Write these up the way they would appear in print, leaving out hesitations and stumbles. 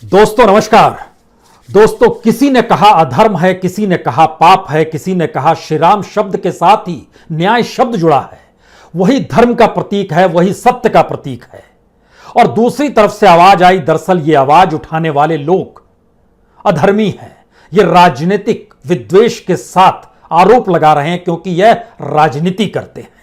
दोस्तों नमस्कार। दोस्तों, किसी ने कहा अधर्म है, किसी ने कहा पाप है, किसी ने कहा श्री राम शब्द के साथ ही न्याय शब्द जुड़ा है। वही धर्म का प्रतीक है, वही सत्य का प्रतीक है। और दूसरी तरफ से आवाज आई, दरअसल ये आवाज उठाने वाले लोग अधर्मी हैं। ये राजनीतिक विद्वेष के साथ आरोप लगा रहे हैं क्योंकि यह राजनीति करते हैं।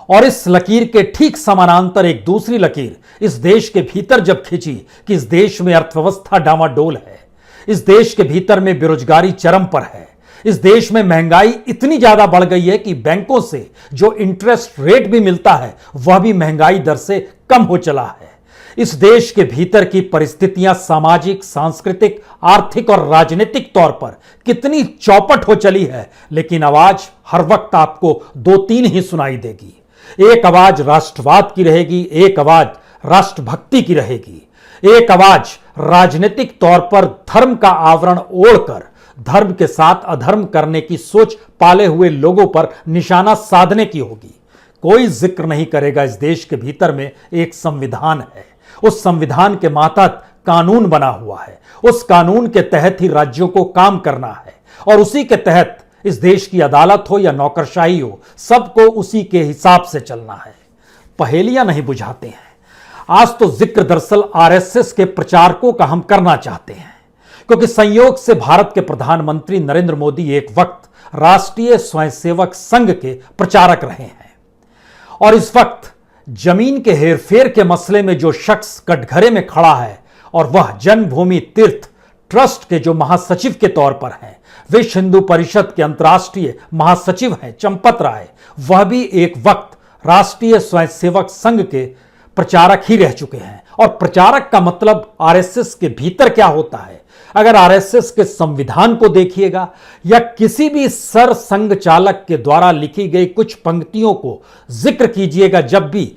और इस लकीर के ठीक समानांतर एक दूसरी लकीर इस देश के भीतर जब खींची कि इस देश में अर्थव्यवस्था डामाडोल है, इस देश के भीतर में बेरोजगारी चरम पर है, इस देश में महंगाई इतनी ज्यादा बढ़ गई है कि बैंकों से जो इंटरेस्ट रेट भी मिलता है वह भी महंगाई दर से कम हो चला है। इस देश के भीतर की परिस्थितियां सामाजिक, सांस्कृतिक, आर्थिक और राजनीतिक तौर पर कितनी चौपट हो चली है, लेकिन आवाज हर वक्त आपको दो तीन ही सुनाई देगी। एक आवाज राष्ट्रवाद की रहेगी, एक आवाज राष्ट्रभक्ति की रहेगी, एक आवाज राजनीतिक तौर पर धर्म का आवरण ओढ़कर धर्म के साथ अधर्म करने की सोच पाले हुए लोगों पर निशाना साधने की होगी। कोई जिक्र नहीं करेगा इस देश के भीतर में एक संविधान है, उस संविधान के मातहत कानून बना हुआ है, उस कानून के तहत ही राज्यों को काम करना है और उसी के तहत इस देश की अदालत हो या नौकरशाही हो, सबको उसी के हिसाब से चलना है। पहेलियां नहीं बुझाते हैं। आज तो जिक्र दरअसल आरएसएस के प्रचारकों का हम करना चाहते हैं, क्योंकि संयोग से भारत के प्रधानमंत्री नरेंद्र मोदी एक वक्त राष्ट्रीय स्वयंसेवक संघ के प्रचारक रहे हैं। और इस वक्त जमीन के हेरफेर के मसले में जो शख्स कटघरे में खड़ा है और वह जन्मभूमि तीर्थ ट्रस्ट के जो महासचिव के तौर पर हैं, विश्व हिंदू परिषद के अंतर्राष्ट्रीय महासचिव हैं चंपत राय, वह भी एक वक्त राष्ट्रीय स्वयंसेवक संघ के प्रचारक ही रह चुके हैं। और प्रचारक का मतलब आरएसएस के भीतर क्या होता है, अगर आरएसएस के संविधान को देखिएगा या किसी भी सर संघ चालक के द्वारा लिखी गई कुछ पंक्तियों को जिक्र कीजिएगा, जब भी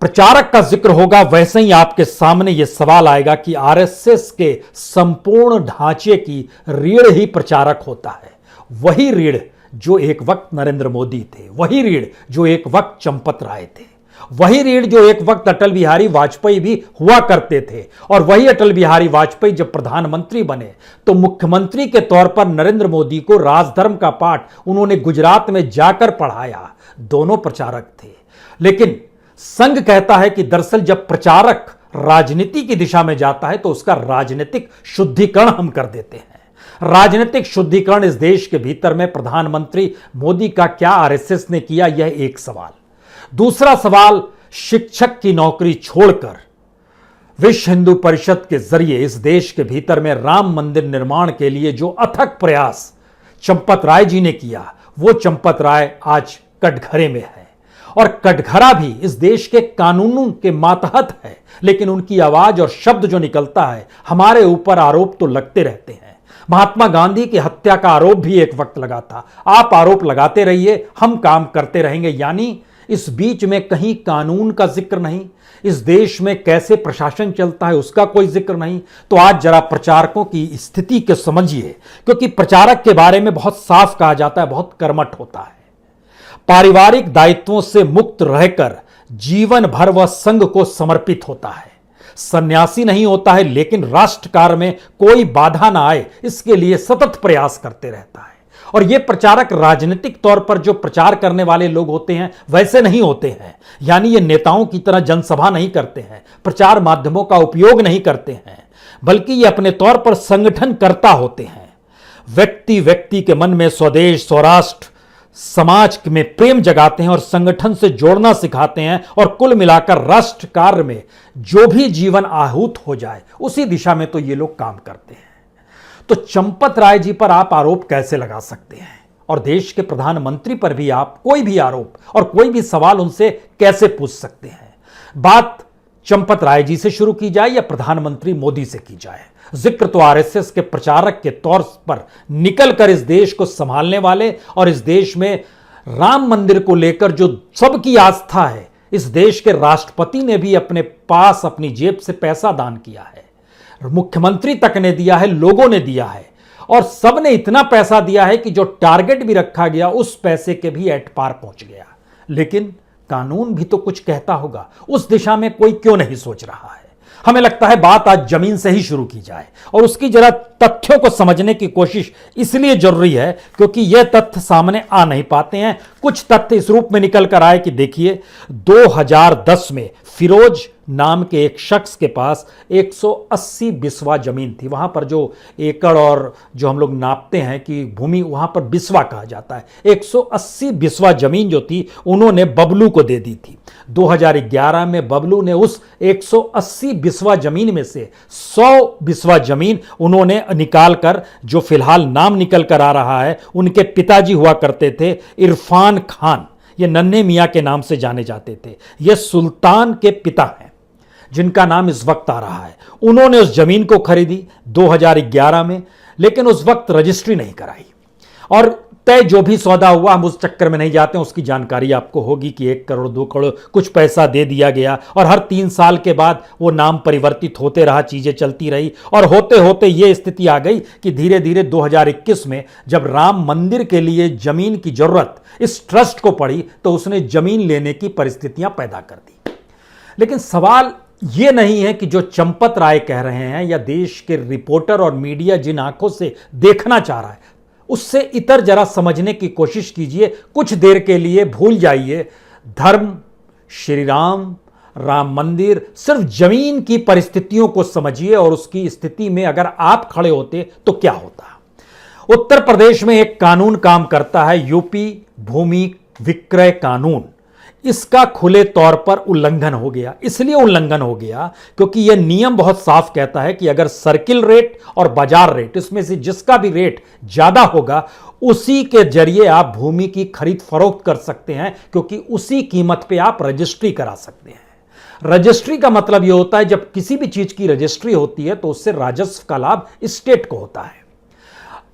प्रचारक का जिक्र होगा वैसे ही आपके सामने यह सवाल आएगा कि आरएसएस के संपूर्ण ढांचे की रीढ़ ही प्रचारक होता है। वही रीढ़ जो एक वक्त नरेंद्र मोदी थे, वही रीढ़ जो एक वक्त चंपत राय थे, वही रीढ़ जो एक वक्त अटल बिहारी वाजपेयी भी हुआ करते थे। और वही अटल बिहारी वाजपेयी जब प्रधानमंत्री बने तो मुख्यमंत्री के तौर पर नरेंद्र मोदी को राजधर्म का पाठ उन्होंने गुजरात में जाकर पढ़ाया। दोनों प्रचारक थे। लेकिन संघ कहता है कि दरअसल जब प्रचारक राजनीति की दिशा में जाता है तो उसका राजनीतिक शुद्धिकरण हम कर देते हैं। राजनीतिक शुद्धिकरण इस देश के भीतर में प्रधानमंत्री मोदी का क्या आरएसएस ने किया, यह एक सवाल। दूसरा सवाल, शिक्षक की नौकरी छोड़कर विश्व हिंदू परिषद के जरिए इस देश के भीतर में राम मंदिर निर्माण के लिए जो अथक प्रयास चंपत राय जी ने किया, वो चंपत राय आज कटघरे में है। और कटघरा भी इस देश के कानूनों के मातहत है, लेकिन उनकी आवाज और शब्द जो निकलता है, हमारे ऊपर आरोप तो लगते रहते हैं। महात्मा गांधी की हत्या का आरोप भी एक वक्त लगा था। आप आरोप लगाते रहिए, हम काम करते रहेंगे। यानी इस बीच में कहीं कानून का जिक्र नहीं, इस देश में कैसे प्रशासन चलता है उसका कोई जिक्र नहीं। तो आज जरा प्रचारकों की स्थिति को समझिए, क्योंकि प्रचारक के बारे में बहुत साफ कहा जाता है, बहुत कर्मठ होता है। पारिवारिक दायित्वों से मुक्त रहकर जीवन भर वह संघ को समर्पित होता है। सन्यासी नहीं होता है, लेकिन राष्ट्र कार्य में कोई बाधा ना आए इसके लिए सतत प्रयास करते रहता है। और ये प्रचारक राजनीतिक तौर पर जो प्रचार करने वाले लोग होते हैं वैसे नहीं होते हैं। यानी ये नेताओं की तरह जनसभा नहीं करते हैं, प्रचार माध्यमों का उपयोग नहीं करते हैं, बल्कि ये अपने तौर पर संगठनकर्ता होते हैं। व्यक्ति व्यक्ति के मन में स्वदेश, स्वराष्ट्र, समाज में प्रेम जगाते हैं और संगठन से जोड़ना सिखाते हैं। और कुल मिलाकर राष्ट्र कार्य में जो भी जीवन आहूत हो जाए उसी दिशा में तो ये लोग काम करते हैं। तो चंपत राय जी पर आप आरोप कैसे लगा सकते हैं, और देश के प्रधानमंत्री पर भी आप कोई भी आरोप और कोई भी सवाल उनसे कैसे पूछ सकते हैं? बात चंपत राय जी से शुरू की जाए या प्रधानमंत्री मोदी से की जाए, जिक्र तो आरएसएस के प्रचारक के तौर पर निकलकर इस देश को संभालने वाले और इस देश में राम मंदिर को लेकर जो सबकी आस्था है, इस देश के राष्ट्रपति ने भी अपने पास अपनी जेब से पैसा दान किया है, मुख्यमंत्री तक ने दिया है, लोगों ने दिया है। और सब ने इतना पैसा दिया है कि जो टारगेट भी रखा गया उस पैसे के भी एट पार पहुंच गया। लेकिन कानून भी तो कुछ कहता होगा, उस दिशा में कोई क्यों नहीं सोच रहा है? हमें लगता है बात आज जमीन से ही शुरू की जाए और उसकी जरा तथ्यों को समझने की कोशिश इसलिए जरूरी है क्योंकि यह तथ्य सामने आ नहीं पाते हैं। कुछ तथ्य इस रूप में निकल कर आए कि देखिए 2010 में फिरोज नाम के एक शख्स के पास 180 बिस्वा जमीन थी। वहां पर जो एकड़ और जो हम लोग नापते हैं कि भूमि, वहां पर बिस्वा कहा जाता है। 180 बिस्वा जमीन जो थी उन्होंने बबलू को दे दी थी। 2011 में बबलू ने उस 180 बिस्वा जमीन में से 100 बिस्वा जमीन उन्होंने निकाल कर, जो फिलहाल नाम निकल कर आ रहा है, उनके पिताजी हुआ करते थे इरफान खान, ये नन्हे मियां के नाम से जाने जाते थे। ये सुल्तान के पिता हैं जिनका नाम इस वक्त आ रहा है। उन्होंने उस जमीन को खरीदी 2011 में, लेकिन उस वक्त रजिस्ट्री नहीं कराई और तय जो भी सौदा हुआ, हम उस चक्कर में नहीं जाते हैं, उसकी जानकारी आपको होगी कि 1 करोड़ 2 करोड़ कुछ पैसा दे दिया गया और हर 3 साल के बाद वो नाम परिवर्तित होते रहा, चीजें चलती रही और होते होते ये स्थिति आ गई कि धीरे धीरे 2021 में जब राम मंदिर के लिए जमीन की जरूरत इस ट्रस्ट को पड़ी तो उसने जमीन लेने की परिस्थितियां पैदा कर दी। लेकिन सवाल यह नहीं है कि जो चंपत राय कह रहे हैं या देश के रिपोर्टर और मीडिया जिन आंखों से देखना चाह रहा है उससे इतर जरा समझने की कोशिश कीजिए। कुछ देर के लिए भूल जाइए धर्म, श्री राम, राम मंदिर, सिर्फ जमीन की परिस्थितियों को समझिए और उसकी स्थिति में अगर आप खड़े होते तो क्या होता। उत्तर प्रदेश में एक कानून काम करता है, यूपी भूमि विक्रय कानून। इसका खुले तौर पर उल्लंघन हो गया। इसलिए उल्लंघन हो गया क्योंकि यह नियम बहुत साफ कहता है कि अगर सर्किल रेट और बाजार रेट, इसमें से जिसका भी रेट ज्यादा होगा उसी के जरिए आप भूमि की खरीद फरोख्त कर सकते हैं, क्योंकि उसी कीमत पे आप रजिस्ट्री करा सकते हैं। रजिस्ट्री का मतलब यह होता है जब किसी भी चीज की रजिस्ट्री होती है तो उससे राजस्व का लाभ स्टेट को होता है।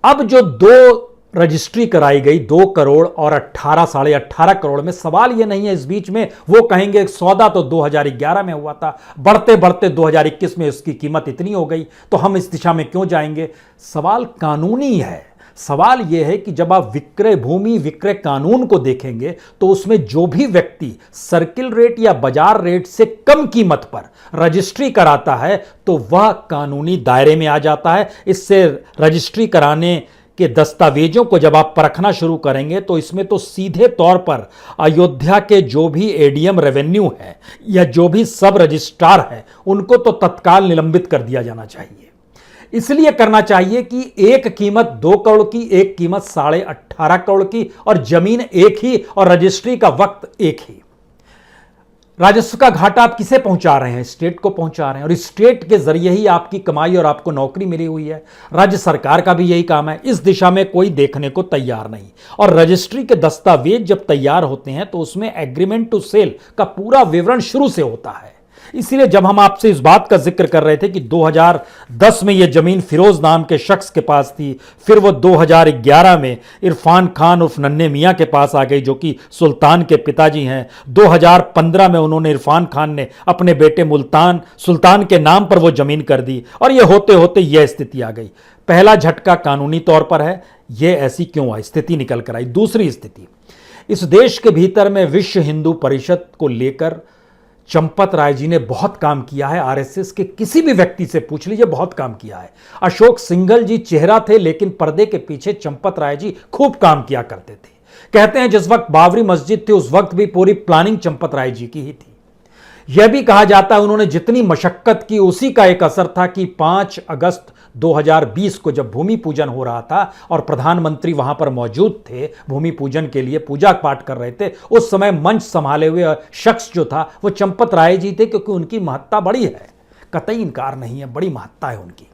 अब जो 2 रजिस्ट्री कराई गई 2 करोड़ और 18 साढ़े 18 करोड़ में, सवाल यह नहीं है इस बीच में वो कहेंगे सौदा तो 2011 में हुआ था, बढ़ते बढ़ते 2021 में उसकी कीमत इतनी हो गई तो हम इस दिशा में क्यों जाएंगे। सवाल कानूनी है। सवाल यह है कि जब आप भूमि विक्रय कानून को देखेंगे तो उसमें जो भी व्यक्ति सर्किल रेट या बाजार रेट से कम कीमत पर रजिस्ट्री कराता है तो वह कानूनी दायरे में आ जाता है। इससे रजिस्ट्री कराने के दस्तावेजों को जब आप परखना शुरू करेंगे तो इसमें तो सीधे तौर पर अयोध्या के जो भी एडीएम रेवेन्यू है या जो भी सब रजिस्ट्रार है उनको तो तत्काल निलंबित कर दिया जाना चाहिए। इसलिए करना चाहिए कि एक कीमत 2 करोड़ की, एक कीमत 18.5 करोड़ की और जमीन एक ही और रजिस्ट्री का वक्त एक ही। राजस्व का घाटा आप किसे पहुंचा रहे हैं? स्टेट को पहुंचा रहे हैं और स्टेट के जरिए ही आपकी कमाई और आपको नौकरी मिली हुई है। राज्य सरकार का भी यही काम है। इस दिशा में कोई देखने को तैयार नहीं। और रजिस्ट्री के दस्तावेज जब तैयार होते हैं तो उसमें एग्रीमेंट टू सेल का पूरा विवरण शुरू से होता है। इसीलिए जब हम आपसे इस बात का जिक्र कर रहे थे कि 2010 में यह जमीन फिरोज नाम के शख्स के पास थी, फिर वो 2011 में इरफान खान उर्फ नन्हे मियां के पास आ गई जो कि सुल्तान के पिताजी हैं। 2015 में उन्होंने, इरफान खान ने अपने बेटे सुल्तान के नाम पर वो जमीन कर दी और यह होते होते यह स्थिति आ गई। पहला झटका कानूनी तौर पर है, यह ऐसी क्यों आई, स्थिति निकल कर आई। दूसरी स्थिति, इस देश के भीतर में विश्व हिंदू परिषद को लेकर चंपत राय जी ने बहुत काम किया है। आरएसएस के किसी भी व्यक्ति से पूछ लीजिए, बहुत काम किया है। अशोक सिंघल जी चेहरा थे लेकिन पर्दे के पीछे चंपत राय जी खूब काम किया करते थे। कहते हैं जिस वक्त बाबरी मस्जिद थी उस वक्त भी पूरी प्लानिंग चंपत राय जी की ही थी। यह भी कहा जाता है उन्होंने जितनी मशक्कत की उसी का एक असर था कि 5 अगस्त 2020 को जब भूमि पूजन हो रहा था और प्रधानमंत्री वहां पर मौजूद थे, भूमि पूजन के लिए पूजा पाठ कर रहे थे, उस समय मंच संभाले हुए शख्स जो था वो चंपत राय जी थे, क्योंकि उनकी महत्ता बड़ी है, कतई इनकार नहीं है, बड़ी महत्ता है उनकी।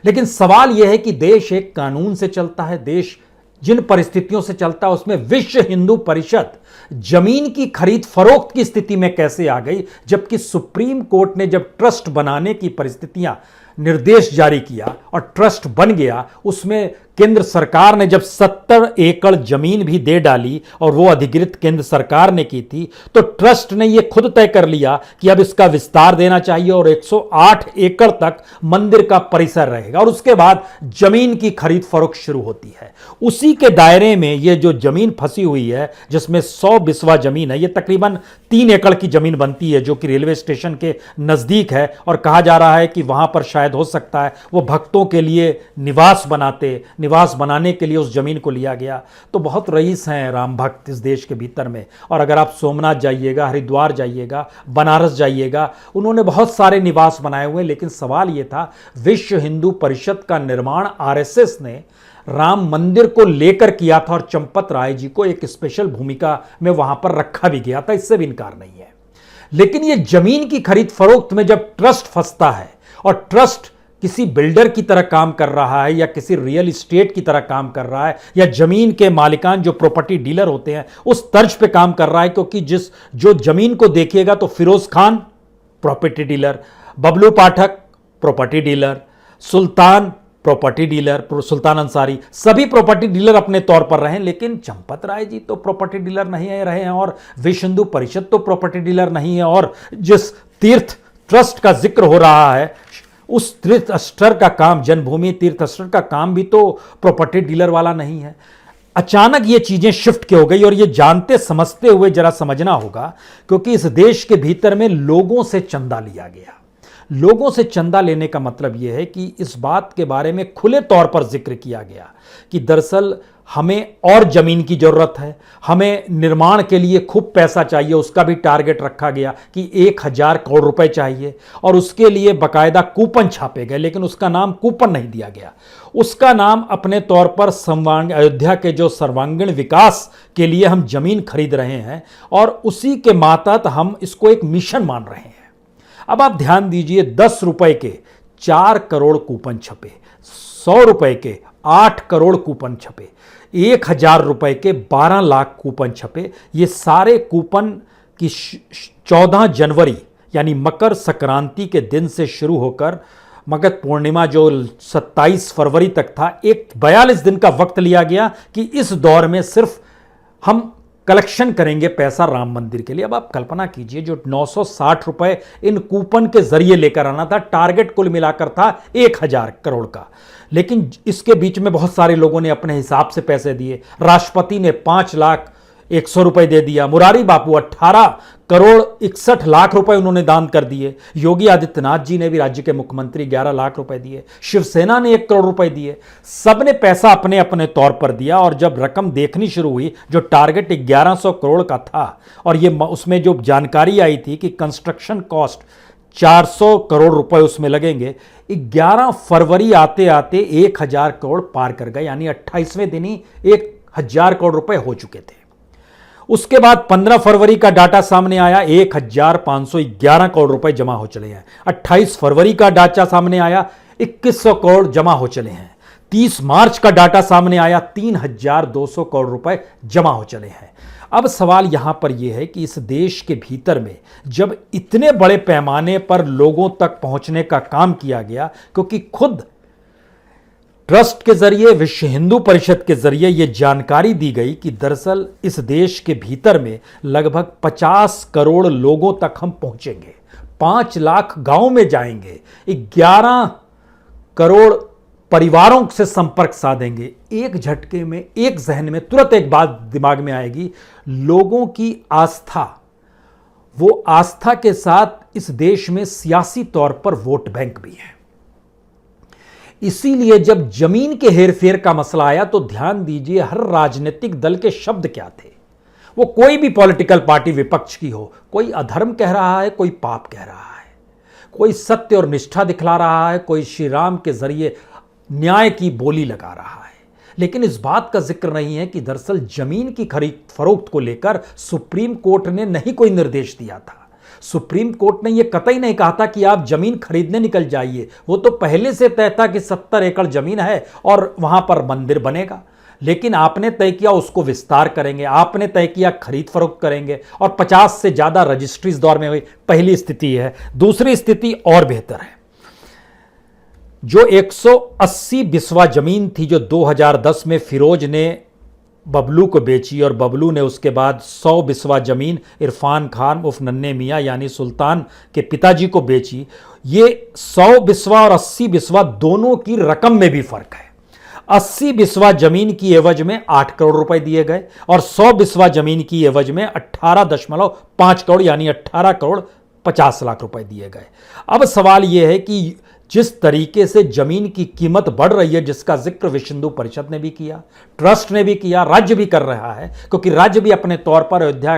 लेकिन सवाल यह है कि देश एक कानून से चलता है, देश जिन परिस्थितियों से चलता है उसमें विश्व हिंदू परिषद जमीन की खरीद फरोख्त की स्थिति में कैसे आ गई, जबकि सुप्रीम कोर्ट ने जब ट्रस्ट बनाने की परिस्थितियां निर्देश जारी किया और ट्रस्ट बन गया, उसमें केंद्र सरकार ने जब 70 एकड़ जमीन भी दे डाली और वो अधिकृत केंद्र सरकार ने की थी, तो ट्रस्ट ने ये खुद तय कर लिया कि अब इसका विस्तार देना चाहिए और 108 एकड़ तक मंदिर का परिसर रहेगा और उसके बाद जमीन की खरीद फरोख्त शुरू होती है। उसी के दायरे में ये जो जमीन फंसी हुई है जिसमें 100 बिस्वा जमीन है। ये तकरीबन 3 एकड़ की जमीन बनती है जो कि रेलवे स्टेशन के नज़दीक है, और कहा जा रहा है कि वहाँ पर शायद हो सकता है वो भक्तों के लिए निवास बनाने के लिए उस जमीन को लिया गया। तो बहुत रईस हैं राम भक्त इस देश के भीतर में। और अगर आप सोमनाथ जाइएगा, हरिद्वार जाइएगा, बनारस जाइएगा, उन्होंने बहुत सारे निवास बनाए हुए। लेकिन सवाल ये था, विश्व हिंदू परिषद का निर्माण आरएसएस ने राम मंदिर को लेकर किया था, और चंपत राय जी को एक स्पेशल भूमिका में वहां पर रखा भी गया था, इससे भी इनकार नहीं है। लेकिन यह जमीन की खरीद फरोख्त में जब ट्रस्ट फंसता है, और ट्रस्ट किसी बिल्डर की तरह काम कर रहा है या किसी रियल एस्टेट की तरह काम कर रहा है, या जमीन के मालिकान जो प्रॉपर्टी डीलर होते हैं उस तर्ज पे काम कर रहा है, क्योंकि जो जमीन को देखिएगा तो फिरोज खान प्रॉपर्टी डीलर, बबलू पाठक प्रॉपर्टी डीलर, सुल्तान प्रॉपर्टी डीलर, सुल्तान अंसारी, सभी प्रॉपर्टी डीलर अपने तौर पर रहे। लेकिन चंपत राय जी तो प्रॉपर्टी डीलर नहीं रहे हैं, और विश्व हिंदू परिषद तो प्रॉपर्टी डीलर नहीं है, और जिस तीर्थ ट्रस्ट का जिक्र हो रहा है उस तीर्थ ट्रस्ट का काम, जन्मभूमि तीर्थ ट्रस्ट का काम भी तो प्रॉपर्टी डीलर वाला नहीं है। अचानक ये चीजें शिफ्ट क्यों हो गई, और ये जानते समझते हुए जरा समझना होगा, क्योंकि इस देश के भीतर में लोगों से चंदा लिया गया। लोगों से चंदा लेने का मतलब यह है कि इस बात के बारे में खुले तौर पर जिक्र किया गया कि दरअसल हमें और जमीन की जरूरत है, हमें निर्माण के लिए खूब पैसा चाहिए। उसका भी टारगेट रखा गया कि 1000 करोड़ रुपए चाहिए, और उसके लिए बाकायदा कूपन छापे गए। लेकिन उसका नाम कूपन नहीं दिया गया, उसका नाम अपने तौर पर अयोध्या के जो सर्वांगीण विकास के लिए हम जमीन खरीद रहे हैं, और उसी के मातहत हम इसको एक मिशन मान रहे हैं। अब आप ध्यान दीजिए, 10 रुपए के 4 करोड़ कूपन छपे, 100 रुपए के 8 करोड़ कूपन छपे, 1000 रुपए के 12 लाख कूपन छपे। ये सारे कूपन की 14 जनवरी यानी मकर संक्रांति के दिन से शुरू होकर मकर पूर्णिमा जो 27 फरवरी तक था, एक 42 दिन का वक्त लिया गया कि इस दौर में सिर्फ हम कलेक्शन करेंगे पैसा राम मंदिर के लिए। अब आप कल्पना कीजिए, जो 960 रुपए इन कूपन के जरिए लेकर आना था, टारगेट कुल मिलाकर था 1000 करोड़ का। लेकिन इसके बीच में बहुत सारे लोगों ने अपने हिसाब से पैसे दिए। राष्ट्रपति ने 5,01,00,000 रुपए दे दिया, मुरारी बापू 18 करोड़ 61 लाख रुपए उन्होंने दान कर दिए, योगी आदित्यनाथ जी ने भी, राज्य के मुख्यमंत्री 11 लाख रुपए दिए, शिवसेना ने 1 करोड़ रुपए दिए। सबने पैसा अपने अपने तौर पर दिया, और जब रकम देखनी शुरू हुई, जो टारगेट 1100 करोड़ का था, और ये उसमें जो जानकारी आई थी कि कंस्ट्रक्शन कॉस्ट 400 करोड़ रुपए उसमें लगेंगे, 11 फरवरी आते आते 1000 करोड़ पार कर गए, यानी 28वें दिन ही 1000 करोड़ रुपए हो चुके थे। उसके बाद 15 फरवरी का डाटा सामने आया, 1511 करोड़ रुपए जमा हो चले हैं। 28 फरवरी का डाटा सामने आया, 2100 करोड़ जमा हो चले हैं। 30 मार्च का डाटा सामने आया, 3200 करोड़ रुपए जमा हो चले हैं। अब सवाल यहां पर यह है कि इस देश के भीतर में जब इतने बड़े पैमाने पर लोगों तक पहुंचने का काम किया गया, क्योंकि खुद ट्रस्ट के जरिए, विश्व हिंदू परिषद के जरिए यह जानकारी दी गई कि दरअसल इस देश के भीतर में लगभग 50 करोड़ लोगों तक हम पहुंचेंगे, 5 लाख गांव में जाएंगे, 11 करोड़ परिवारों से संपर्क साधेंगे। एक झटके में, एक जहन में तुरंत एक बात दिमाग में आएगी, लोगों की आस्था, वो आस्था के साथ इस देश में सियासी तौर पर वोट बैंक भी है। इसीलिए जब जमीन के हेरफेर का मसला आया तो ध्यान दीजिए, हर राजनीतिक दल के शब्द क्या थे। वो कोई भी पॉलिटिकल पार्टी विपक्ष की हो, कोई अधर्म कह रहा है, कोई पाप कह रहा है, कोई सत्य और निष्ठा दिखला रहा है, कोई श्री राम के जरिए न्याय की बोली लगा रहा है। लेकिन इस बात का जिक्र नहीं है कि दरअसल जमीन की खरीद फरोख्त को लेकर सुप्रीम कोर्ट ने नहीं कोई निर्देश दिया था। सुप्रीम कोर्ट ने यह कतई नहीं कहा था कि आप जमीन खरीदने निकल जाइए। वो तो पहले से तय था कि 70 एकड़ जमीन है और वहां पर मंदिर बनेगा। लेकिन आपने तय किया उसको विस्तार करेंगे, आपने तय किया खरीद फरोख्त करेंगे, और 50 से ज्यादा रजिस्ट्री इस दौर में हुई। पहली स्थिति है। दूसरी स्थिति और बेहतर है। जो 180 बिस्वा जमीन थी जो 2010 में फिरोज ने बबलू को बेची, और बबलू ने उसके बाद 100 बिस्वा जमीन इरफान खान उर्फ नन्हे मियाँ यानी सुल्तान के पिताजी को बेची। ये 100 बिस्वा और 80 बिस्वा दोनों की रकम में भी फर्क है। 80 बिस्वा जमीन की एवज में 8 करोड़ रुपए दिए गए और 100 बिस्वा जमीन की एवज में 18.5 करोड़ यानी 18 करोड़ 50 लाख रुपए दिए गए। अब सवाल यह है कि जिस तरीके से जमीन की कीमत बढ़ रही है, जिसका जिक्र विश्व हिंदू परिषद ने भी किया, ट्रस्ट ने भी किया, राज्य भी कर रहा है, क्योंकि राज्य भी अपने तौर पर अयोध्या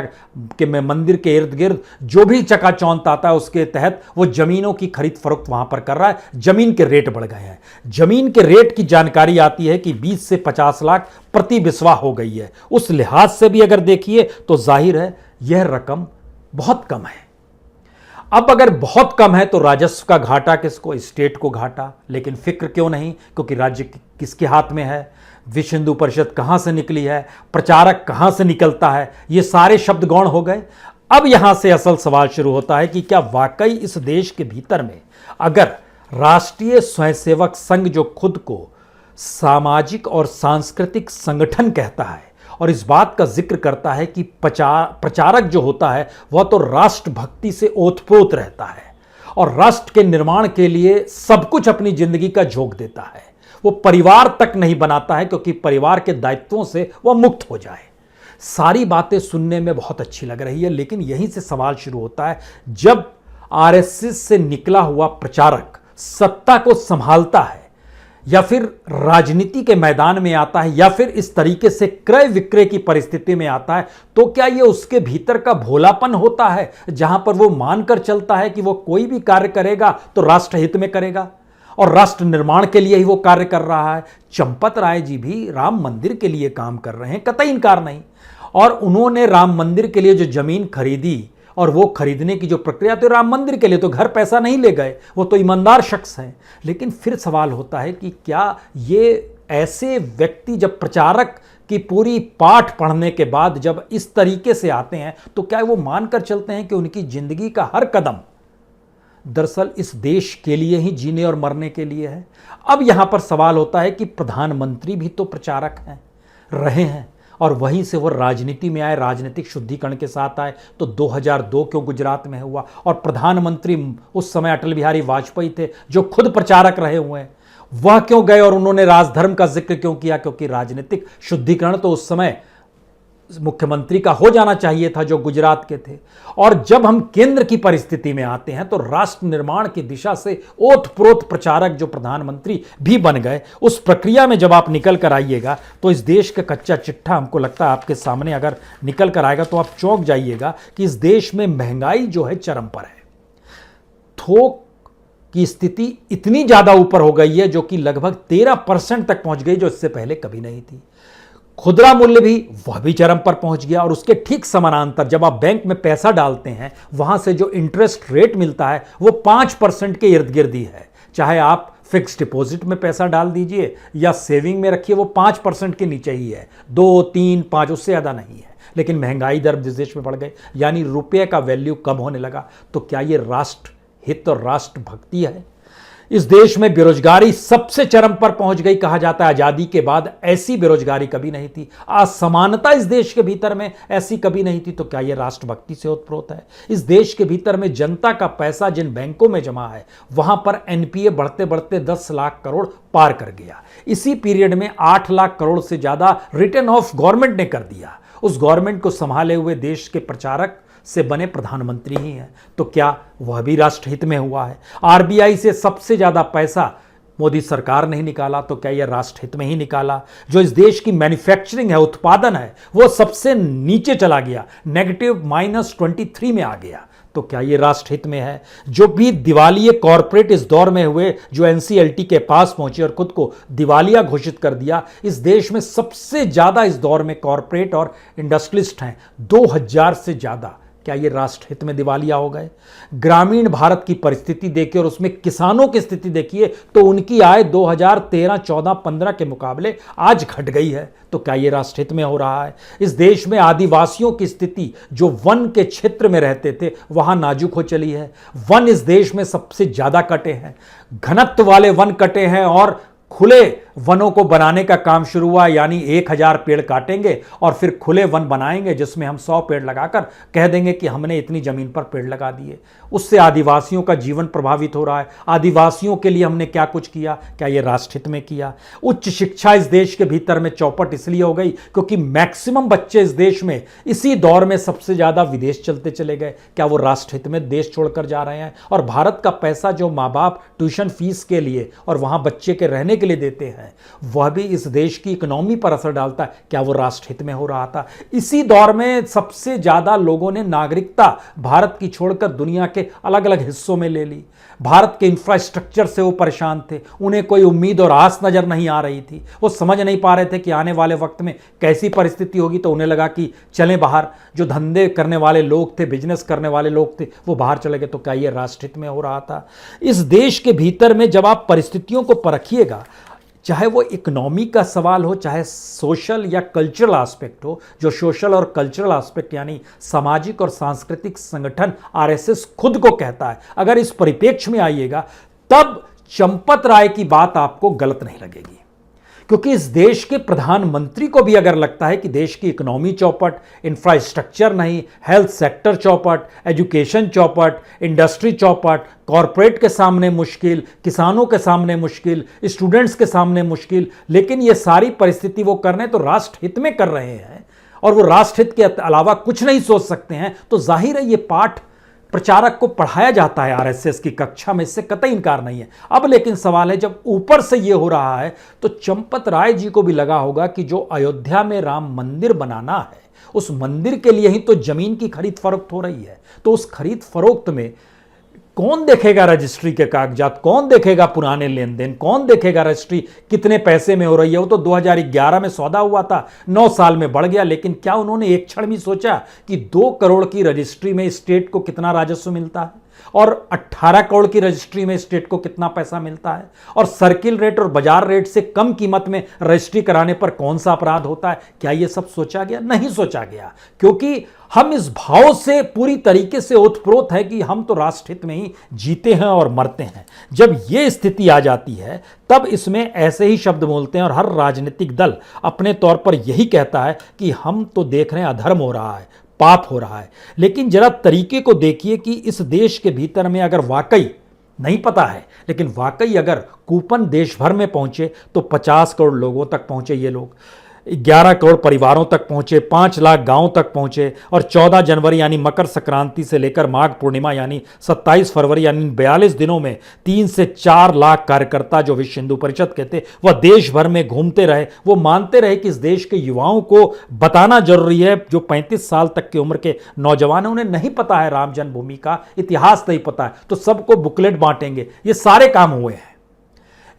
के मंदिर के इर्द गिर्द जो भी चकाचौंध आता है उसके तहत वो जमीनों की खरीद फरोख्त वहां पर कर रहा है। जमीन के रेट बढ़ गए हैं। जमीन के रेट की जानकारी आती है कि 20 से 50 लाख प्रति बिस्वा हो गई है। उस लिहाज से भी अगर देखिए तो जाहिर है यह रकम बहुत कम है। अब अगर बहुत कम है तो राजस्व का घाटा किसको? स्टेट को घाटा। लेकिन फिक्र क्यों नहीं? क्योंकि राज्य किसके हाथ में है? विश्व हिंदू परिषद कहां से निकली है? प्रचारक कहां से निकलता है? ये सारे शब्द गौण हो गए। अब यहां से असल सवाल शुरू होता है कि क्या वाकई इस देश के भीतर में अगर राष्ट्रीय स्वयंसेवक संघ, जो खुद को सामाजिक और सांस्कृतिक संगठन कहता है और इस बात का जिक्र करता है कि प्रचारक जो होता है वह तो राष्ट्रभक्ति से ओतप्रोत रहता है और राष्ट्र के निर्माण के लिए सब कुछ अपनी जिंदगी का झोंक देता है, वो परिवार तक नहीं बनाता है क्योंकि परिवार के दायित्वों से वह मुक्त हो जाए। सारी बातें सुनने में बहुत अच्छी लग रही है, लेकिन यहीं से सवाल शुरू होता है, जब आरएसएस से निकला हुआ प्रचारक सत्ता को संभालता है या फिर राजनीति के मैदान में आता है या फिर इस तरीके से क्रय विक्रय की परिस्थिति में आता है, तो क्या यह उसके भीतर का भोलापन होता है जहां पर वो मानकर चलता है कि वो कोई भी कार्य करेगा तो राष्ट्र हित में करेगा और राष्ट्र निर्माण के लिए ही वो कार्य कर रहा है? चंपत राय जी भी राम मंदिर के लिए काम कर रहे हैं, कतई इनकार नहीं, और उन्होंने राम मंदिर के लिए जो जमीन खरीदी और वो खरीदने की जो प्रक्रिया, तो राम मंदिर के लिए तो घर पैसा नहीं ले गए, वो तो ईमानदार शख्स हैं। लेकिन फिर सवाल होता है कि क्या ये ऐसे व्यक्ति जब प्रचारक की पूरी पाठ पढ़ने के बाद जब इस तरीके से आते हैं तो क्या वो मानकर चलते हैं कि उनकी जिंदगी का हर कदम दरअसल इस देश के लिए ही जीने और मरने के लिए है? अब यहां पर सवाल होता है कि प्रधानमंत्री भी तो प्रचारक हैं, रहे हैं, और वहीं से वो राजनीति में आए, राजनीतिक शुद्धिकरण के साथ आए। तो 2002 क्यों गुजरात में हुआ? और प्रधानमंत्री उस समय अटल बिहारी वाजपेयी थे जो खुद प्रचारक रहे हुए हैं, वह क्यों गए और उन्होंने राजधर्म का जिक्र क्यों किया? क्योंकि राजनीतिक शुद्धिकरण तो उस समय मुख्यमंत्री का हो जाना चाहिए था जो गुजरात के थे। और जब हम केंद्र की परिस्थिति में आते हैं तो राष्ट्र निर्माण की दिशा से ओतप्रोत प्रचारक जो प्रधानमंत्री भी बन गए, उस प्रक्रिया में जब आप निकल कर आइएगा तो इस देश का कच्चा चिट्ठा हमको लगता है आपके सामने अगर निकल कर आएगा तो आप चौंक जाइएगा कि इस देश में महंगाई जो है चरम पर है। थोक की स्थिति इतनी ज्यादा ऊपर हो गई है जो कि लगभग 13% तक पहुंच गई, जो इससे पहले कभी नहीं थी। खुदरा मूल्य भी वह भी चरम पर पहुंच गया और उसके ठीक समानांतर जब आप बैंक में पैसा डालते हैं वहां से जो इंटरेस्ट रेट मिलता है वो 5% के इर्द गिर्द ही है। चाहे आप फिक्स डिपॉजिट में पैसा डाल दीजिए या सेविंग में रखिए, वो 5% के नीचे ही है, 2, 3, 5 उससे ज़्यादा नहीं है। लेकिन महंगाई दर जिस देश में बढ़ गई, यानी रुपये का वैल्यू कम होने लगा, तो क्या ये राष्ट्र हित और राष्ट्र भक्ति है? इस देश में बेरोजगारी सबसे चरम पर पहुंच गई। कहा जाता है आजादी के बाद ऐसी बेरोजगारी कभी नहीं थी, असमानता इस देश के भीतर में ऐसी कभी नहीं थी। तो क्या यह राष्ट्रभक्ति से ओतप्रोत है? इस देश के भीतर में जनता का पैसा जिन बैंकों में जमा है वहां पर एनपीए बढ़ते बढ़ते 10 लाख करोड़ पार कर गया। इसी पीरियड में 8 लाख करोड़ से ज्यादा रिटर्न ऑफ गवर्नमेंट ने कर दिया। उस गवर्नमेंट को संभाले हुए देश के प्रचारक से बने प्रधानमंत्री ही हैं, तो क्या वह भी राष्ट्रहित में हुआ है? आरबीआई से सबसे ज्यादा पैसा मोदी सरकार ने ही निकाला, तो क्या यह राष्ट्रहित में ही निकाला? जो इस देश की मैन्युफैक्चरिंग है, उत्पादन है, वो सबसे नीचे चला गया, नेगेटिव -23 में आ गया, तो क्या ये राष्ट्रहित में है? जो भी दिवालिये कॉरपोरेट इस दौर में हुए, जो एनसीएलटी के पास पहुंचे और खुद को दिवालिया घोषित कर दिया, इस देश में सबसे ज्यादा इस दौर में कॉरपोरेट और इंडस्ट्रियलिस्ट हैं, 2000 से ज्यादा। क्या ये राष्ट्रहित में दिवालिया हो गए? ग्रामीण भारत की परिस्थिति देखिए और उसमें किसानों की स्थिति देखिए तो उनकी आय 2013, 14, 15 के मुकाबले आज घट गई है, तो क्या ये राष्ट्रहित में हो रहा है? इस देश में आदिवासियों की स्थिति, जो वन के क्षेत्र में रहते थे, वहां नाजुक हो चली है। वन इस देश में सबसे ज्यादा कटे हैं, घनत्व वाले वन कटे हैं और खुले वनों को बनाने का काम शुरू हुआ, यानी 1000 पेड़ काटेंगे और फिर खुले वन बनाएंगे जिसमें हम 100 पेड़ लगाकर कह देंगे कि हमने इतनी जमीन पर पेड़ लगा दिए। उससे आदिवासियों का जीवन प्रभावित हो रहा है। आदिवासियों के लिए हमने क्या कुछ किया? क्या यह राष्ट्रहित में किया? उच्च शिक्षा इस देश के भीतर में चौपट इसलिए हो गई क्योंकि मैक्सिमम बच्चे इस देश में इसी दौर में सबसे ज्यादा विदेश चलते चले गए। क्या वो राष्ट्रहित में देश छोड़कर जा रहे हैं? और भारत का पैसा जो माँ बाप ट्यूशन फीस के लिए और वहां बच्चे के रहने के लिए देते हैं, वह भी इस देश की इकोनॉमी पर असर डालता है। क्या वो राष्ट्रहित में हो रहा था? इसी दौर में सबसे ज्यादा लोगों ने नागरिकता भारत की छोड़कर दुनिया के अलग अलग हिस्सों में ले ली। भारत के इंफ्रास्ट्रक्चर से वो परेशान थे, उन्हें कोई उम्मीद और आस नजर नहीं आ रही थी। वो समझ नहीं पा रहे थे कि आने वाले वक्त में कैसी परिस्थिति होगी, तो उन्हें लगा कि चलें बाहर। जो धंधे करने वाले लोग थे, बिजनेस करने वाले लोग थे, वो बाहर चले गए। तो क्या ये राष्ट्रहित में हो रहा था? इस देश के भीतर में जब आप परिस्थितियों को परखिएगा, चाहे वो इकोनॉमी का सवाल हो, चाहे सोशल या कल्चरल एस्पेक्ट हो, जो सोशल और कल्चरल एस्पेक्ट यानी सामाजिक और सांस्कृतिक संगठन आरएसएस खुद को कहता है, अगर इस परिप्रेक्ष्य में आइएगा तब चंपत राय की बात आपको गलत नहीं लगेगी। क्योंकि इस देश के प्रधानमंत्री को भी अगर लगता है कि देश की इकोनॉमी चौपट, इंफ्रास्ट्रक्चर नहीं, हेल्थ सेक्टर चौपट, एजुकेशन चौपट, इंडस्ट्री चौपट, कॉरपोरेट के सामने मुश्किल, किसानों के सामने मुश्किल, स्टूडेंट्स के सामने मुश्किल, लेकिन ये सारी परिस्थिति वो कर रहे हैं तो राष्ट्रहित में कर रहे हैं और वो राष्ट्रहित के अलावा कुछ नहीं सोच सकते हैं, तो जाहिर है ये पाठ प्रचारक को पढ़ाया जाता है आरएसएस की कक्षा में, इससे कतई इनकार नहीं है। अब लेकिन सवाल है, जब ऊपर से ये हो रहा है तो चंपत राय जी को भी लगा होगा कि जो अयोध्या में राम मंदिर बनाना है, उस मंदिर के लिए ही तो जमीन की खरीद फरोख्त हो रही है। तो उस खरीद फरोख्त में कौन देखेगा रजिस्ट्री के कागजात, कौन देखेगा पुराने लेन देन, कौन देखेगा रजिस्ट्री कितने पैसे में हो रही है? वो तो 2011 में सौदा हुआ था, 9 साल में बढ़ गया। लेकिन क्या उन्होंने एक क्षण भी सोचा कि 2 करोड़ की रजिस्ट्री में स्टेट को कितना राजस्व मिलता है और 18 करोड़ की रजिस्ट्री में स्टेट को कितना पैसा मिलता है, और सर्किल रेट और बाजार रेट से कम कीमत में रजिस्ट्री कराने पर कौन सा अपराध होता है? क्या यह सब सोचा गया? नहीं सोचा गया, क्योंकि हम इस भाव से पूरी तरीके से ओतप्रोत है कि हम तो राष्ट्रहित में ही जीते हैं और मरते हैं। जब यह स्थिति आ जाती है तब इसमें ऐसे ही शब्द बोलते हैं और हर राजनीतिक दल अपने तौर पर यही कहता है कि हम तो देख रहे हैं अधर्म हो रहा है, पाप हो रहा है। लेकिन जरा तरीके को देखिए कि इस देश के भीतर में अगर वाकई, नहीं पता है लेकिन वाकई अगर कूपन देश भर में पहुंचे तो 50 करोड़ लोगों तक पहुंचे, ये लोग 11 करोड़ परिवारों तक पहुंचे, 5 लाख गांवों तक पहुंचे, और 14 जनवरी यानी मकर संक्रांति से लेकर माघ पूर्णिमा यानी 27 फरवरी यानी 42 दिनों में 3 से 4 लाख कार्यकर्ता जो विश्व हिंदू परिषद के थे वह देश भर में घूमते रहे। वो मानते रहे कि इस देश के युवाओं को बताना जरूरी है, जो 35 साल तक की उम्र के नौजवान हैं, उन्हें नहीं पता है राम जन्मभूमि का इतिहास, नहीं पता है, तो सबको बुकलेट बांटेंगे। ये सारे काम हुए हैं।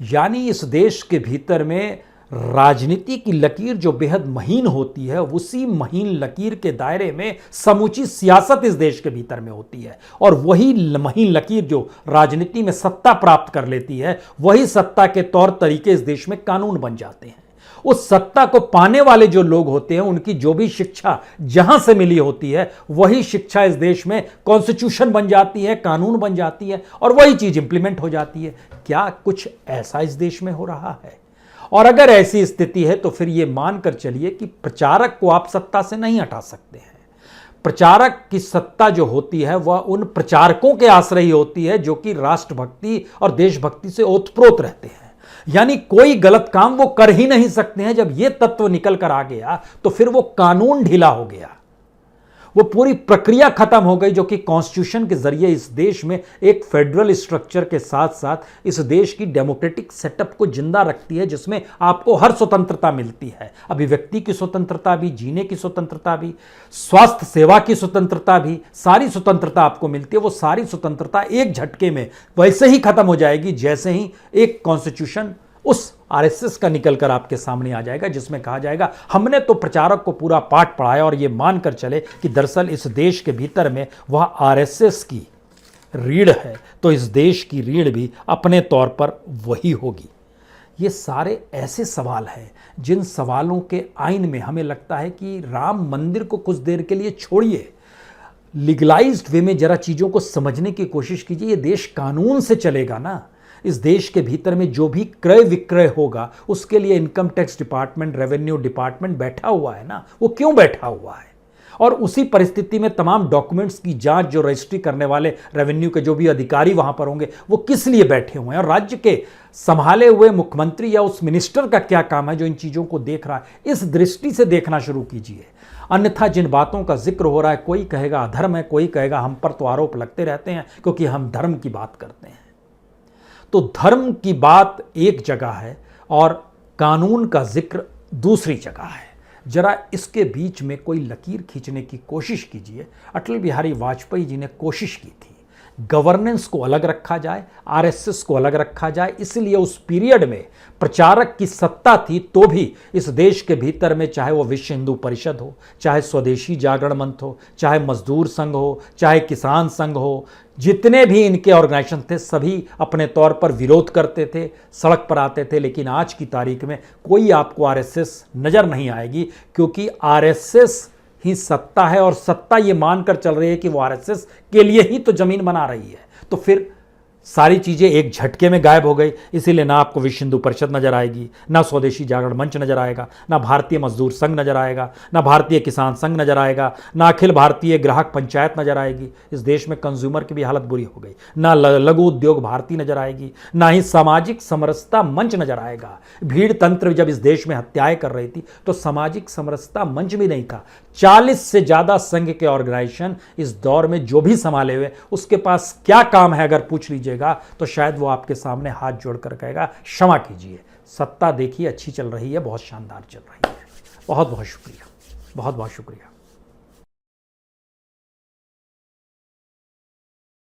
यानी इस देश के भीतर में राजनीति की लकीर जो बेहद महीन होती है, उसी महीन लकीर के दायरे में समूची सियासत इस देश के भीतर में होती है, और वही महीन लकीर जो राजनीति में सत्ता प्राप्त कर लेती है, वही सत्ता के तौर तरीके इस देश में कानून बन जाते हैं। उस सत्ता को पाने वाले जो लोग होते हैं, उनकी जो भी शिक्षा जहां से मिली होती है, वही शिक्षा इस देश में कॉन्स्टिट्यूशन बन जाती है, कानून बन जाती है, और वही चीज इंप्लीमेंट हो जाती है। क्या कुछ ऐसा इस देश में हो रहा है? और अगर ऐसी स्थिति है तो फिर यह मानकर चलिए कि प्रचारक को आप सत्ता से नहीं हटा सकते हैं। प्रचारक की सत्ता जो होती है वह उन प्रचारकों के आश्रय ही होती है जो कि राष्ट्रभक्ति और देशभक्ति से ओतप्रोत रहते हैं। यानी कोई गलत काम वो कर ही नहीं सकते हैं। जब यह तत्व निकल कर आ गया तो फिर वो कानून ढीला हो गया, वो पूरी प्रक्रिया खत्म हो गई जो कि कॉन्स्टिट्यूशन के जरिए इस देश में एक फेडरल स्ट्रक्चर के साथ साथ इस देश की डेमोक्रेटिक सेटअप को जिंदा रखती है, जिसमें आपको हर स्वतंत्रता मिलती है। अभिव्यक्ति की स्वतंत्रता भी, जीने की स्वतंत्रता भी, स्वास्थ्य सेवा की स्वतंत्रता भी, सारी स्वतंत्रता आपको मिलती है। वो सारी स्वतंत्रता एक झटके में वैसे ही खत्म हो जाएगी जैसे ही एक कॉन्स्टिट्यूशन उस आरएसएस का निकलकर आपके सामने आ जाएगा, जिसमें कहा जाएगा हमने तो प्रचारक को पूरा पाठ पढ़ाया और यह मानकर चले कि दरअसल इस देश के भीतर में वह आरएसएस की रीढ़ है, तो इस देश की रीढ़ भी अपने तौर पर वही होगी। ये सारे ऐसे सवाल हैं जिन सवालों के आइन में हमें लगता है कि राम मंदिर को कुछ देर के लिए छोड़िए, लीगलाइज्ड वे में जरा चीज़ों को समझने की कोशिश कीजिए। ये देश कानून से चलेगा ना, इस देश के भीतर में जो भी क्रय विक्रय होगा उसके लिए income tax department, revenue department बैठा हुआ है ना। वो क्यों बैठा हुआ है? और उसी परिस्थिति में तमाम डॉक्यूमेंट्स की जांच जो रजिस्ट्री करने वाले रेवेन्यू के जो भी अधिकारी वहां पर होंगे वो किस लिए बैठे हुए हैं, और राज्य के संभाले हुए मुख्यमंत्री या उस मिनिस्टर का क्या काम है जो इन चीजों को देख रहा है? इस दृष्टि से देखना शुरू कीजिए। अन्यथा जिन बातों का जिक्र हो रहा है, कोई कहेगा अधर्म है, कोई कहेगा हम पर तो आरोप लगते रहते हैं क्योंकि हम धर्म की बात करते हैं। तो धर्म की बात एक जगह है और कानून का जिक्र दूसरी जगह है। जरा इसके बीच में कोई लकीर खींचने की कोशिश कीजिए। अटल बिहारी वाजपेयी जी ने कोशिश की थी, गवर्नेंस को अलग रखा जाए, आरएसएस को अलग रखा जाए, इसलिए उस पीरियड में प्रचारक की सत्ता थी तो भी इस देश के भीतर में, चाहे वो विश्व हिंदू परिषद हो, चाहे स्वदेशी जागरण मंच हो, चाहे मजदूर संघ हो, चाहे किसान संघ हो, जितने भी इनके ऑर्गेनाइजेशन थे सभी अपने तौर पर विरोध करते थे, सड़क पर आते थे। लेकिन आज की तारीख में कोई आपको आरएसएस नजर नहीं आएगी, क्योंकि आरएसएस ही सत्ता है और सत्ता ये मानकर चल रही है कि वो आरएसएस के लिए ही तो जमीन बना रही है। तो फिर सारी चीजें एक झटके में गायब हो गई। इसीलिए ना आपको विश्व हिंदू परिषद नजर आएगी, ना स्वदेशी जागरण मंच नजर आएगा, ना भारतीय मजदूर संघ नजर आएगा, ना भारतीय किसान संघ नजर आएगा, ना अखिल भारतीय ग्राहक पंचायत नजर आएगी। इस देश में कंज्यूमर की भी हालत बुरी हो गई। ना लघु उद्योग भारती नजर आएगी, ना ही सामाजिक समरसता मंच नजर आएगा। भीड़ तंत्र जब इस देश में हत्याएं कर रही थी तो सामाजिक समरसता मंच भी नहीं था। 40 से ज्यादा संघ के ऑर्गेनाइजेशन इस दौर में जो भी संभाले हुए, उसके पास क्या काम है अगर पूछ लीजिएगा तो शायद वो आपके सामने हाथ जोड़कर कहेगा क्षमा कीजिए, सत्ता देखिए अच्छी चल रही है, बहुत शानदार चल रही है। बहुत बहुत शुक्रिया, बहुत बहुत शुक्रिया।